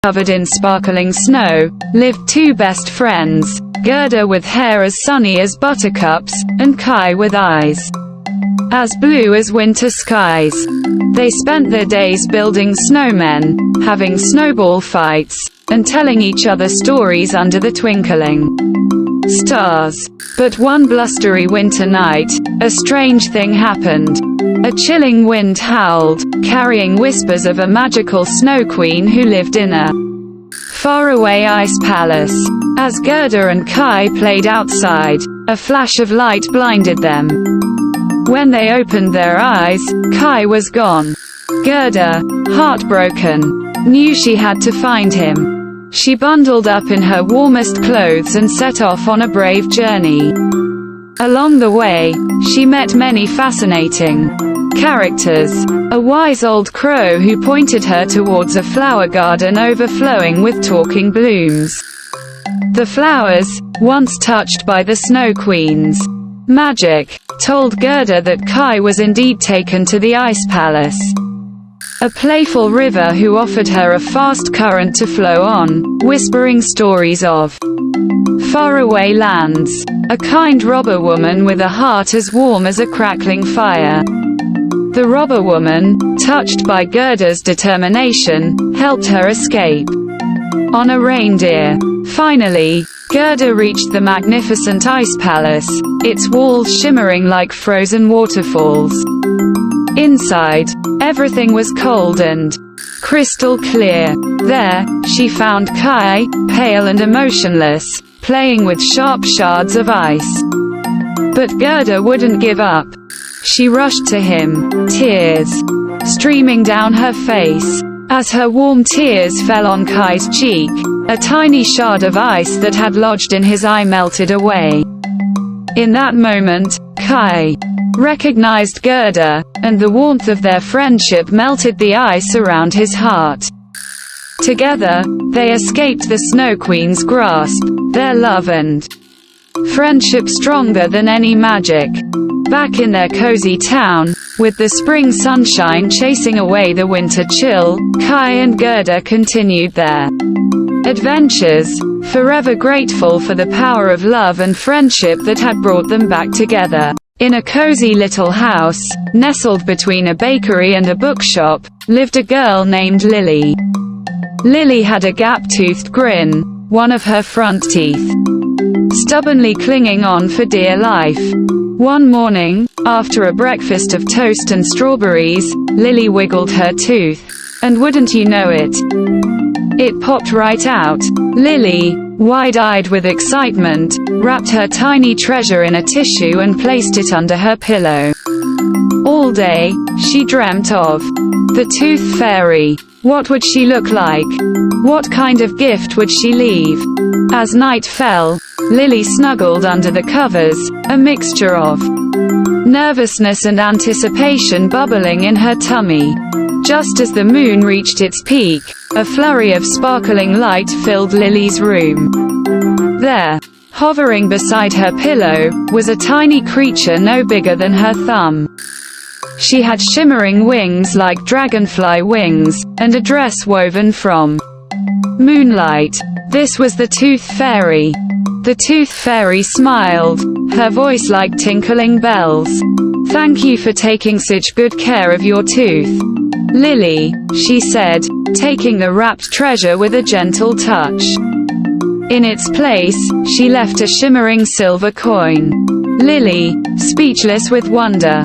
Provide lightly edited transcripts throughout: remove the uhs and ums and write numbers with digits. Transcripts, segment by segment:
covered in sparkling snow, lived two best friends, Gerder with hair as sunny as buttercups, and Kai with eyes as blue as winter skies. They spent their days building snowmen, having snowball fights, and telling each other stories under the twinkling stars. But one blustery winter night, a strange thing happened. A chilling wind howled, carrying whispers of a magical snow queen who lived in a faraway ice palace. As Gerder and Kai played outside, a flash of light blinded them. When they opened their eyes, Kai was gone. Gerder, heartbroken, knew she had to find him. She bundled up in her warmest clothes and set off on a brave journey. Along the way, she met many fascinating characters. A wise old crow who pointed her towards a flower garden overflowing with talking blooms. The flowers, once touched by the Snow Queen's magic, told Gerder that Kai was indeed taken to the Ice Palace. A playful river who offered her a fast current to flow on, whispering stories of faraway lands. A kind robber woman with a heart as warm as a crackling fire. The robber woman, touched by Gerder's determination, helped her escape on a reindeer. Finally, Gerder reached the magnificent ice palace, its walls shimmering like frozen waterfalls. Inside, everything was cold and crystal clear. There, she found Kai, pale and emotionless, playing with sharp shards of ice. But Gerder wouldn't give up. She rushed to him, tears streaming down her face. As her warm tears fell on Kai's cheek, a tiny shard of ice that had lodged in his eye melted away. In that moment, Kai recognized Gerder, and the warmth of their friendship melted the ice around his heart. Together, they escaped the Snow Queen's grasp, their love and friendship stronger than any magic. Back in their cozy town, with the spring sunshine chasing away the winter chill, Kai and Gerder continued their adventures, forever grateful for the power of love and friendship that had brought them back together. In a cozy little house, nestled between a bakery and a bookshop, lived a girl named Lily. Lily had a gap-toothed grin, one of her front teeth stubbornly clinging on for dear life. One morning, after a breakfast of toast and strawberries, Lily wiggled her tooth. And wouldn't you know it, it popped right out. Lily, wide-eyed with excitement, wrapped her tiny treasure in a tissue and placed it under her pillow. All day, she dreamt of the Tooth Fairy. What would she look like? What kind of gift would she leave? As night fell, Lily snuggled under the covers, a mixture of nervousness and anticipation bubbling in her tummy. Just as the moon reached its peak, a flurry of sparkling light filled Lily's room. There, hovering beside her pillow, was a tiny creature no bigger than her thumb. She had shimmering wings like dragonfly wings, and a dress woven from moonlight. This was the Tooth Fairy. The Tooth Fairy smiled, her voice like tinkling bells. "Thank you for taking such good care of your tooth, Lily," she said, taking the wrapped treasure with a gentle touch. In its place, she left a shimmering silver coin. Lily, speechless with wonder,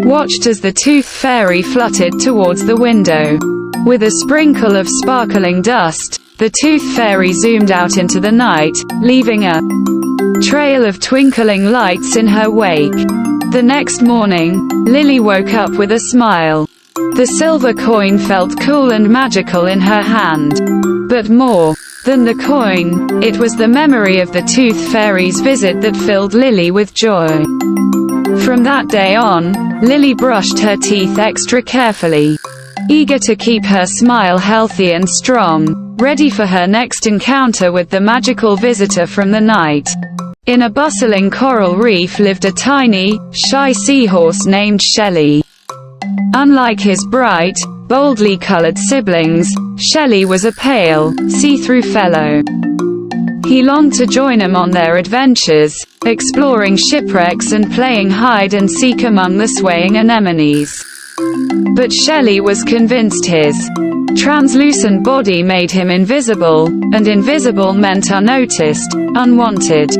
watched as the Tooth Fairy fluttered towards the window. With a sprinkle of sparkling dust, the Tooth Fairy zoomed out into the night, leaving a trail of twinkling lights in her wake. The next morning, Lily woke up with a smile. The silver coin felt cool and magical in her hand. But more than the coin, it was the memory of the Tooth Fairy's visit that filled Lily with joy. From that day on, Lily brushed her teeth extra carefully, eager to keep her smile healthy and strong, ready for her next encounter with the magical visitor from the night. In a bustling coral reef lived a tiny, shy seahorse named Shelly. Unlike his bright, boldly colored siblings, Shelly was a pale, see-through fellow. He longed to join them on their adventures, exploring shipwrecks and playing hide-and-seek among the swaying anemones. But Shelly was convinced his translucent body made him invisible, and invisible meant unnoticed, unwanted.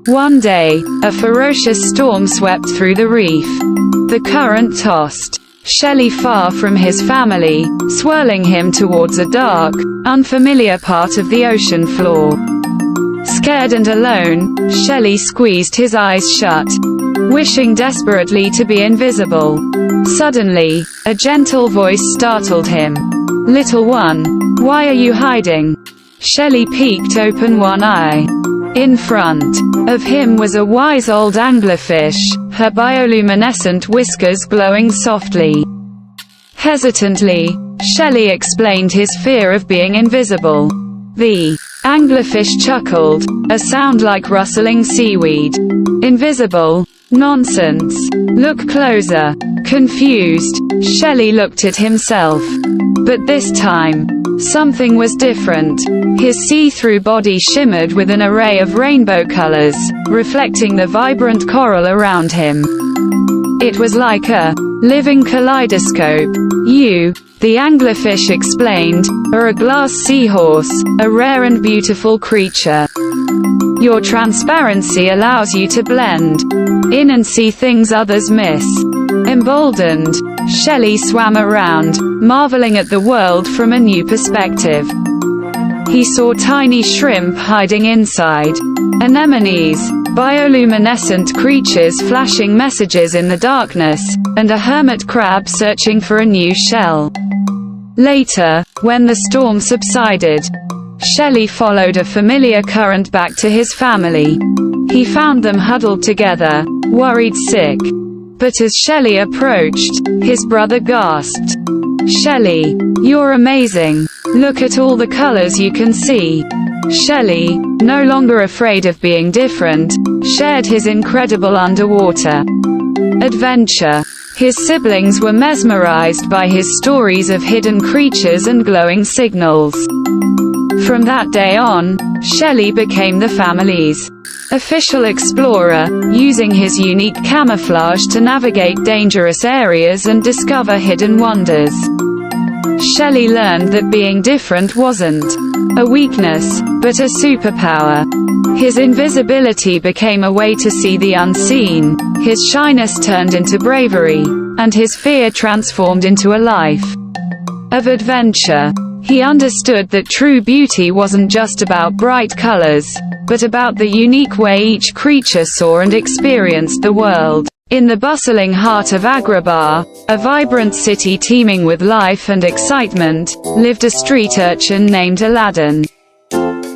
One day, a ferocious storm swept through the reef. The current tossed Shelly far from his family, swirling him towards a dark, unfamiliar part of the ocean floor. Scared and alone, Shelly squeezed his eyes shut, wishing desperately to be invisible. Suddenly, a gentle voice startled him. "Little one, why are you hiding?" Shelly peeked open one eye. In front of him was a wise old anglerfish, her bioluminescent whiskers glowing softly. Hesitantly, Shelly explained his fear of being invisible. The anglerfish chuckled, a sound like rustling seaweed. "Invisible? Nonsense. Look closer." Confused, Shelly looked at himself. But this time, something was different. His see-through body shimmered with an array of rainbow colors, reflecting the vibrant coral around him. It was like a living kaleidoscope. "You," the anglerfish explained, "are a glass seahorse, a rare and beautiful creature. Your transparency allows you to blend in and see things others miss." Emboldened, Shelly swam around, marveling at the world from a new perspective. He saw tiny shrimp hiding inside anemones, bioluminescent creatures flashing messages in the darkness, and a hermit crab searching for a new shell. Later, when the storm subsided, Shelly followed a familiar current back to his family. He found them huddled together, worried sick. But as Shelly approached, his brother gasped. "Shelly, you're amazing. Look at all the colors you can see." Shelly, no longer afraid of being different, shared his incredible underwater adventure. His siblings were mesmerized by his stories of hidden creatures and glowing signals. From that day on, Shelly became the family's official explorer, using his unique camouflage to navigate dangerous areas and discover hidden wonders. Shelly learned that being different wasn't a weakness, but a superpower. His invisibility became a way to see the unseen, his shyness turned into bravery, and his fear transformed into a life of adventure. He understood that true beauty wasn't just about bright colors, but about the unique way each creature saw and experienced the world. In the bustling heart of Agrabah, a vibrant city teeming with life and excitement, lived a street urchin named Aladdin.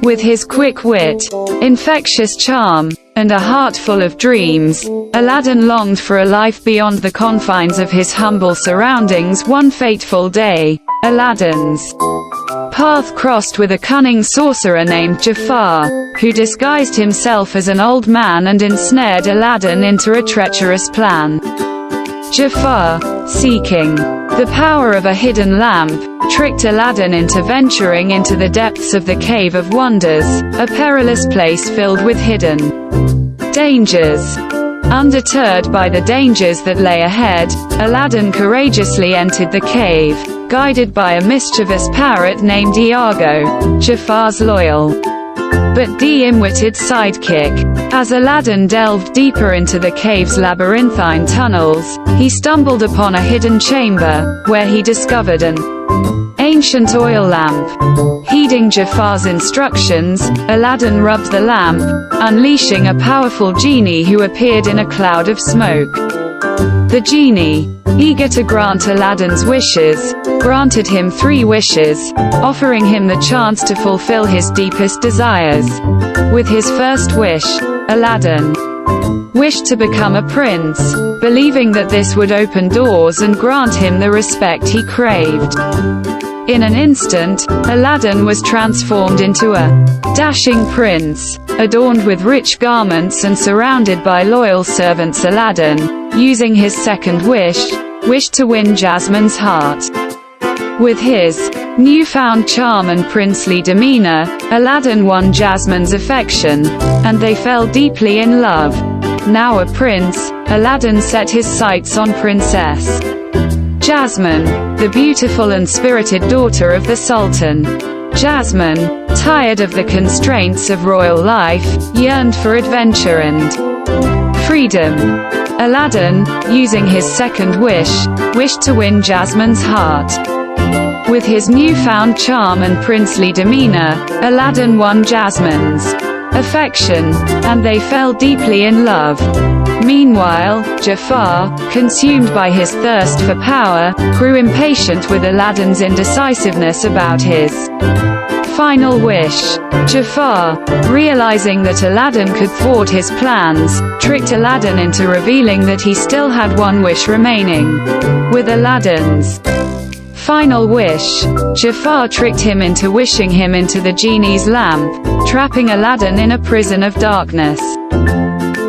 With his quick wit, infectious charm, and a heart full of dreams, Aladdin longed for a life beyond the confines of his humble surroundings. One fateful day, Aladdin's path crossed with a cunning sorcerer named Jafar, who disguised himself as an old man and ensnared Aladdin into a treacherous plan. Jafar, seeking the power of a hidden lamp, tricked Aladdin into venturing into the depths of the Cave of Wonders, a perilous place filled with hidden dangers. Undeterred by the dangers that lay ahead, Aladdin courageously entered the cave, guided by a mischievous parrot named Iago, Jafar's loyal but dim-witted sidekick. As Aladdin delved deeper into the cave's labyrinthine tunnels, he stumbled upon a hidden chamber, where he discovered an ancient oil lamp. Heeding Jafar's instructions, Aladdin rubbed the lamp, unleashing a powerful genie who appeared in a cloud of smoke. The genie, eager to grant Aladdin's wishes, granted him 3 wishes, offering him the chance to fulfill his deepest desires. With his first wish, Aladdin wished to become a prince, believing that this would open doors and grant him the respect he craved. In an instant, Aladdin was transformed into a dashing prince, adorned with rich garments and surrounded by loyal servants. Aladdin, using his second wish, wished to win Jasmine's heart. With his newfound charm and princely demeanor, Aladdin won Jasmine's affection, and they fell deeply in love. Now a prince, Aladdin set his sights on Princess Jasmine, the beautiful and spirited daughter of the Sultan. Jasmine, tired of the constraints of royal life, yearned for adventure and freedom. Aladdin, using his second wish, wished to win Jasmine's heart. With his newfound charm and princely demeanor, Aladdin won Jasmine's affection, and they fell deeply in love. Meanwhile, Jafar, consumed by his thirst for power, grew impatient with Aladdin's indecisiveness about his final wish. Jafar, realizing that Aladdin could thwart his plans, tricked Aladdin into revealing that he still had one wish remaining. With Aladdin's final wish, Jafar tricked him into wishing him into the genie's lamp, trapping Aladdin in a prison of darkness.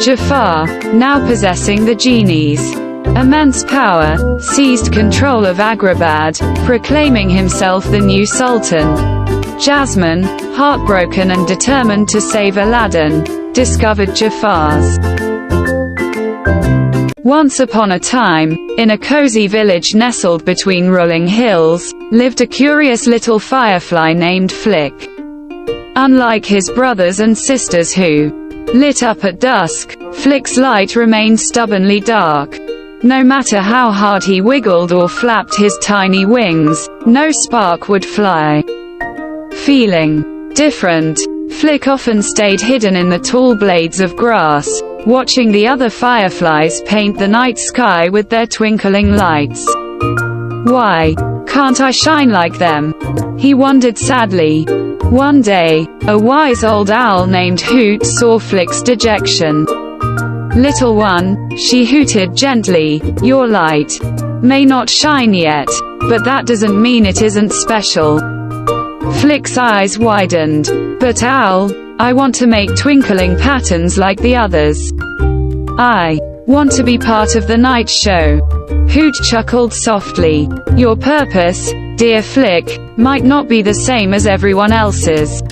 Jafar, now possessing the genie's immense power, seized control of Agrabah, proclaiming himself the new sultan. Jasmine, heartbroken and determined to save Aladdin, discovered Jafar's. Once upon a time, in a cozy village nestled between rolling hills, lived a curious little firefly named Flick. Unlike his brothers and sisters who lit up at dusk, Flick's light remained stubbornly dark. No matter how hard he wiggled or flapped his tiny wings, no spark would fly. Feeling different, Flick often stayed hidden in the tall blades of grass, watching the other fireflies paint the night sky with their twinkling lights. Why can't I shine like them? He wondered sadly. One day, a wise old owl named Hoot saw Flick's dejection. "Little one," she hooted gently, "your light may not shine yet, but that doesn't mean it isn't special." Flick's eyes widened. "But owl, I want to make twinkling patterns like the others. I want to be part of the night show." Hoot chuckled softly. "Your purpose, dear Flick, might not be the same as everyone else's.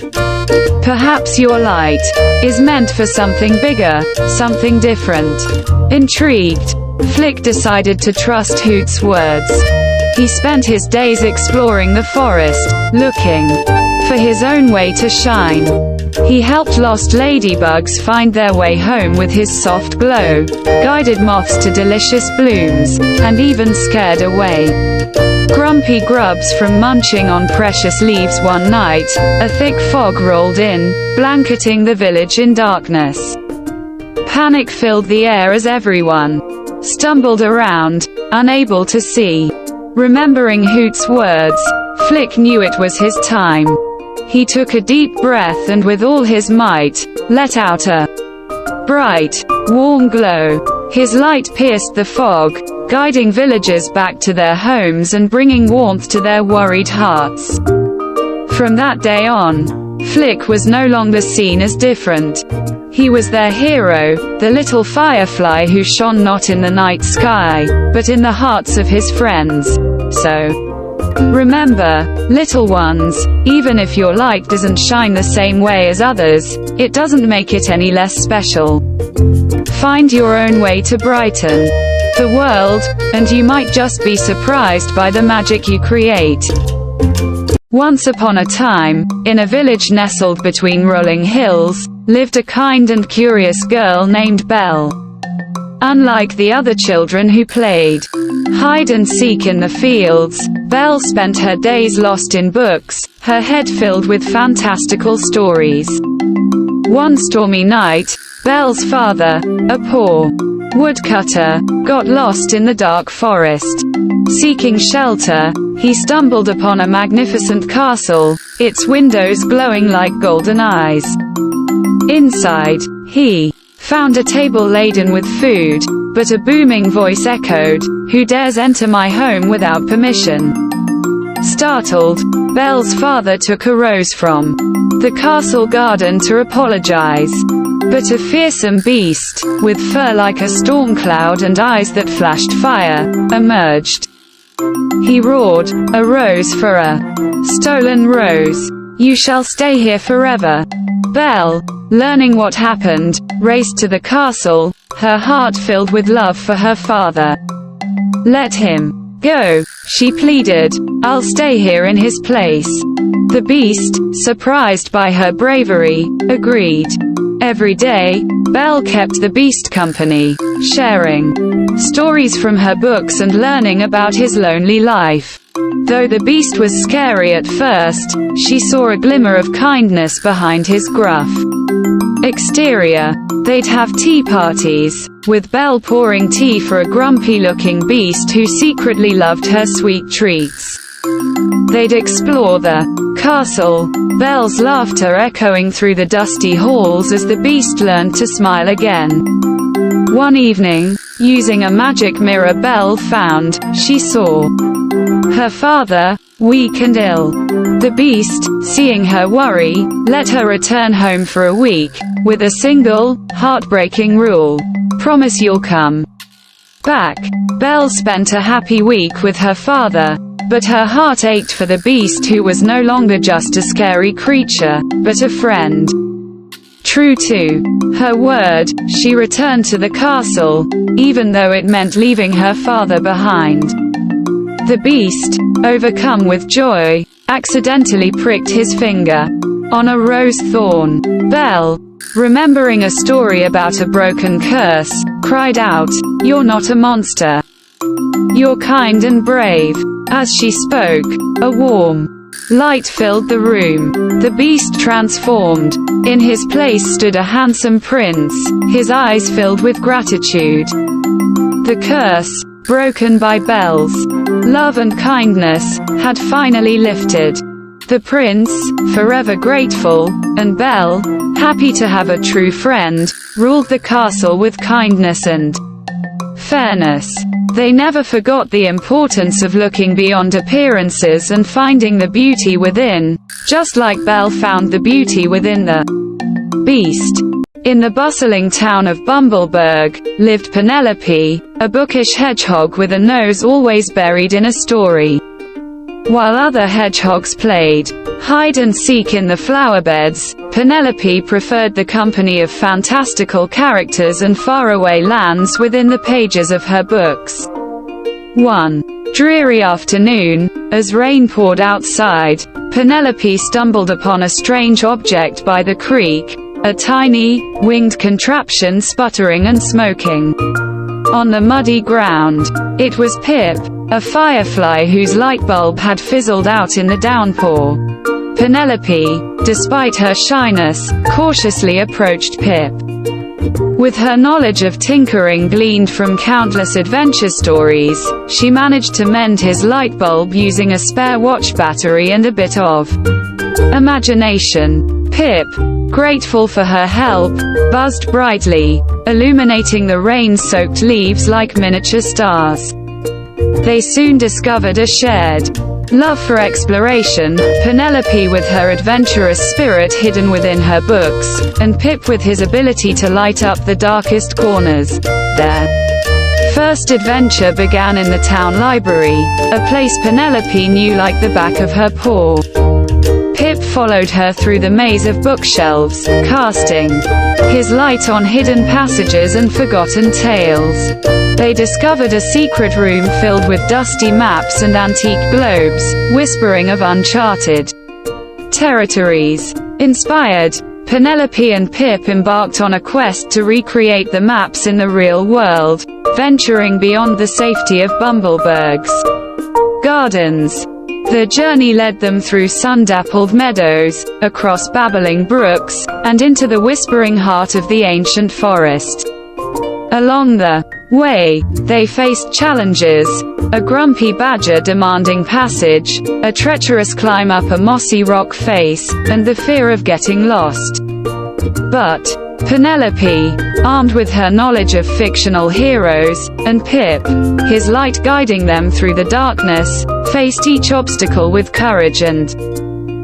Perhaps your light is meant for something bigger, something different." Intrigued, Flick decided to trust Hoot's words. He spent his days exploring the forest, looking for his own way to shine. He helped lost ladybugs find their way home with his soft glow, guided moths to delicious blooms, and even scared away grumpy grubs from munching on precious leaves. One night, a thick fog rolled in, blanketing the village in darkness. Panic filled the air as everyone stumbled around, unable to see. Remembering Hoot's words, Flick knew it was his time. He took a deep breath and with all his might, let out a bright, warm glow. His light pierced the fog, guiding villagers back to their homes and bringing warmth to their worried hearts. From that day on, Flick was no longer seen as different. He was their hero, the little firefly who shone not in the night sky, but in the hearts of his friends. So, remember, little ones, even if your light doesn't shine the same way as others, it doesn't make it any less special. Find your own way to brighten the world, and you might just be surprised by the magic you create. Once upon a time, in a village nestled between rolling hills, lived a kind and curious girl named Belle. Unlike the other children who played hide and seek in the fields, Belle spent her days lost in books, her head filled with fantastical stories. One stormy night, Belle's father, a poor woodcutter, got lost in the dark forest. Seeking shelter, he stumbled upon a magnificent castle, its windows glowing like golden eyes. Inside, he found a table laden with food, but a booming voice echoed, "Who dares enter my home without permission?" Startled, Belle's father took a rose from the castle garden to apologize. But a fearsome beast, with fur like a storm cloud and eyes that flashed fire, emerged. He roared, "A rose for a stolen rose. You shall stay here forever." Belle, learning what happened, raced to the castle, her heart filled with love for her father. "Let him go," she pleaded. "I'll stay here in his place." The Beast, surprised by her bravery, agreed. Every day, Belle kept the Beast company, sharing stories from her books and learning about his lonely life. Though the Beast was scary at first, she saw a glimmer of kindness behind his gruff exterior. They'd have tea parties, with Belle pouring tea for a grumpy-looking Beast who secretly loved her sweet treats. They'd explore the castle, Belle's laughter echoing through the dusty halls as the Beast learned to smile again. One evening, using a magic mirror Belle found, she saw her father, weak and ill. The Beast, seeing her worry, let her return home for a week, with a single, heartbreaking rule: promise you'll come back. Belle spent a happy week with her father, but her heart ached for the Beast, who was no longer just a scary creature, but a friend. True to her word, she returned to the castle, even though it meant leaving her father behind. The Beast, overcome with joy, accidentally pricked his finger on a rose thorn. Belle, remembering a story about a broken curse, cried out, "You're not a monster. You're kind and brave." As she spoke, a warm light filled the room. The Beast transformed. In his place stood a handsome prince, his eyes filled with gratitude. The curse, broken by Belle's love and kindness, had finally lifted. The prince, forever grateful, and Belle, happy to have a true friend, ruled the castle with kindness and fairness. They never forgot the importance of looking beyond appearances and finding the beauty within, just like Belle found the beauty within the Beast. In the bustling town of Bumbleberg, lived Penelope, a bookish hedgehog with a nose always buried in a story. While other hedgehogs played hide-and-seek in the flowerbeds, Penelope preferred the company of fantastical characters and faraway lands within the pages of her books. One dreary afternoon, as rain poured outside, Penelope stumbled upon a strange object by the creek, a tiny, winged contraption sputtering and smoking on the muddy ground. It was Pip, a firefly whose light bulb had fizzled out in the downpour. Penelope, despite her shyness, cautiously approached Pip. With her knowledge of tinkering gleaned from countless adventure stories, she managed to mend his light bulb using a spare watch battery and a bit of imagination. Pip, grateful for her help, buzzed brightly, illuminating the rain-soaked leaves like miniature stars. They soon discovered a shared love for exploration, Penelope with her adventurous spirit hidden within her books, and Pip with his ability to light up the darkest corners. Their first adventure began in the town library, a place Penelope knew like the back of her paw. Pip followed her through the maze of bookshelves, casting his light on hidden passages and forgotten tales. They discovered a secret room filled with dusty maps and antique globes, whispering of uncharted territories. Inspired, Penelope and Pip embarked on a quest to recreate the maps in the real world, venturing beyond the safety of Bumbleberg's gardens. The journey led them through sun-dappled meadows, across babbling brooks, and into the whispering heart of the ancient forest. Along the way, they faced challenges: a grumpy badger demanding passage, a treacherous climb up a mossy rock face, and the fear of getting lost. But Penelope, armed with her knowledge of fictional heroes, and Pip, his light guiding them through the darkness, faced each obstacle with courage and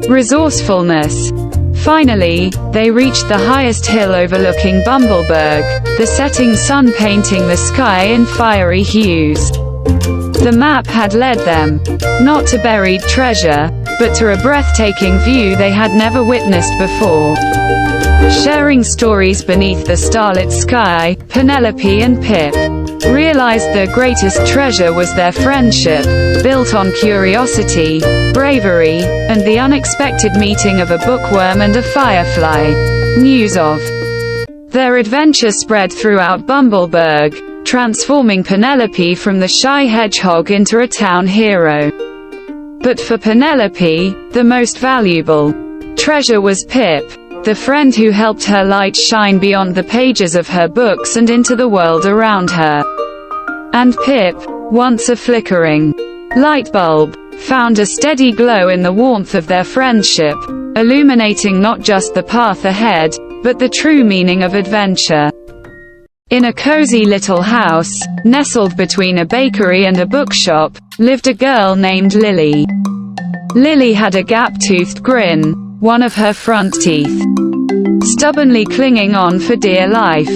resourcefulness. Finally, they reached the highest hill overlooking Bumbleberg, the setting sun painting the sky in fiery hues. The map had led them, not to buried treasure, but to a breathtaking view they had never witnessed before. Sharing stories beneath the starlit sky, Penelope and Pip realized their greatest treasure was their friendship, built on curiosity, bravery, and the unexpected meeting of a bookworm and a firefly. News of their adventure spread throughout Bumbleberg, transforming Penelope from the shy hedgehog into a town hero. But for Penelope, the most valuable treasure was Pip, the friend who helped her light shine beyond the pages of her books and into the world around her. And Pip, once a flickering light bulb, found a steady glow in the warmth of their friendship, illuminating not just the path ahead, but the true meaning of adventure. In a cozy little house, nestled between a bakery and a bookshop, lived a girl named Lily. Lily had a gap-toothed grin, one of her front teeth stubbornly clinging on for dear life.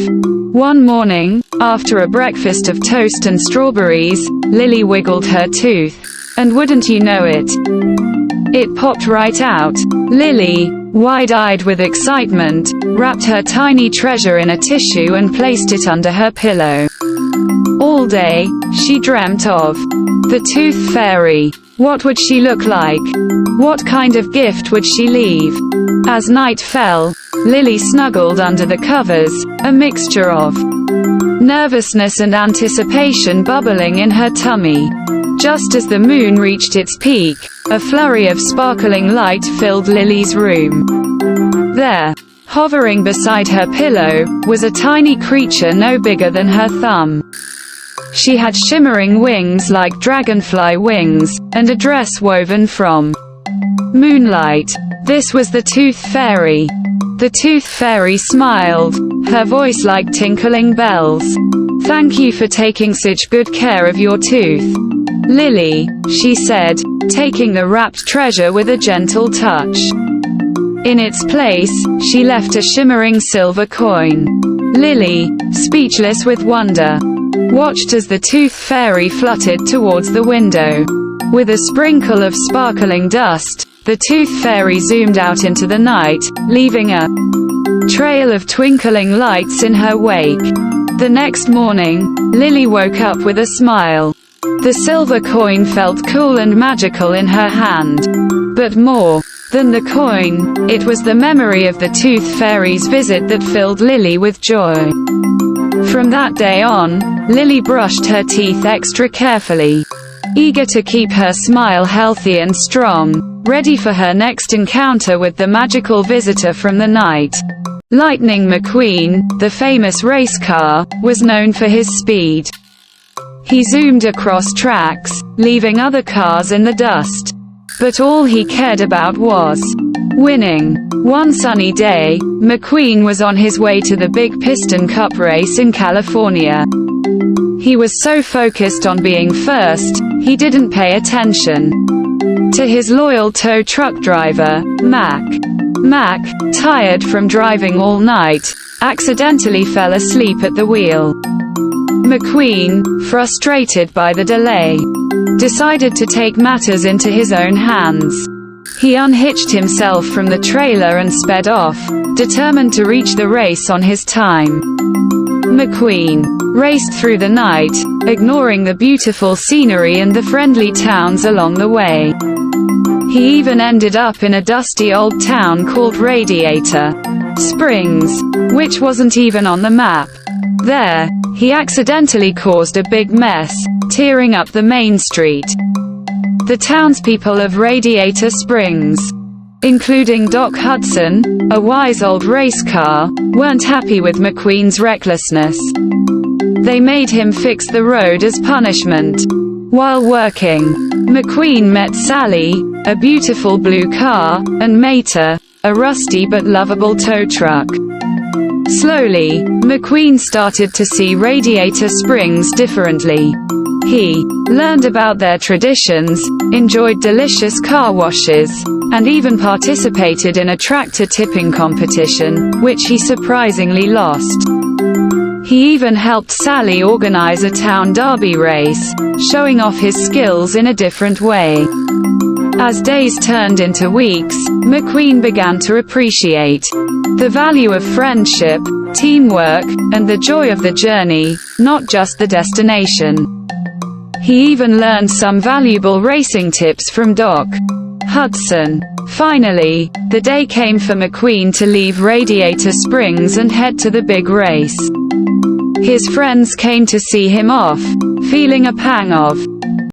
One morning, after a breakfast of toast and strawberries, Lily wiggled her tooth, and wouldn't you know it, it popped right out. Lily, wide-eyed with excitement, wrapped her tiny treasure in a tissue and placed it under her pillow. All day, she dreamt of the Tooth Fairy. What would she look like? What kind of gift would she leave? As night fell, Lily snuggled under the covers, a mixture of nervousness and anticipation bubbling in her tummy. Just as the moon reached its peak, a flurry of sparkling light filled Lily's room. There, hovering beside her pillow, was a tiny creature no bigger than her thumb. She had shimmering wings like dragonfly wings, and a dress woven from moonlight. This was the Tooth Fairy. The Tooth Fairy smiled, her voice like tinkling bells. "Thank you for taking such good care of your tooth, Lily," she said, taking the wrapped treasure with a gentle touch. In its place, she left a shimmering silver coin. Lily, speechless with wonder, watched as the Tooth Fairy fluttered towards the window. With a sprinkle of sparkling dust, the Tooth Fairy zoomed out into the night, leaving a trail of twinkling lights in her wake. The next morning, Lily woke up with a smile. The silver coin felt cool and magical in her hand. But more than the coin, it was the memory of the Tooth Fairy's visit that filled Lily with joy. From that day on, Lily brushed her teeth extra carefully, eager to keep her smile healthy and strong, ready for her next encounter with the magical visitor from the night. Lightning McQueen, the famous race car, was known for his speed. He zoomed across tracks, leaving other cars in the dust. But all he cared about was winning. One sunny day, McQueen was on his way to the Big Piston Cup race in California. He was so focused on being first, he didn't pay attention to his loyal tow truck driver, Mac. Mac, tired from driving all night, accidentally fell asleep at the wheel. McQueen, frustrated by the delay, decided to take matters into his own hands. He unhitched himself from the trailer and sped off, determined to reach the race on his time. McQueen raced through the night, ignoring the beautiful scenery and the friendly towns along the way. He even ended up in a dusty old town called Radiator Springs, which wasn't even on the map. There, he accidentally caused a big mess, tearing up the main street. The townspeople of Radiator Springs, including Doc Hudson, a wise old race car, weren't happy with McQueen's recklessness. They made him fix the road as punishment. While working, McQueen met Sally, a beautiful blue car, and Mater, a rusty but lovable tow truck. Slowly, McQueen started to see Radiator Springs differently. He learned about their traditions, enjoyed delicious car washes, and even participated in a tractor tipping competition, which he surprisingly lost. He even helped Sally organize a town derby race, showing off his skills in a different way. As days turned into weeks, McQueen began to appreciate the value of friendship, teamwork, and the joy of the journey, not just the destination. He even learned some valuable racing tips from Doc Hudson. Finally, the day came for McQueen to leave Radiator Springs and head to the big race. His friends came to see him off, feeling a pang of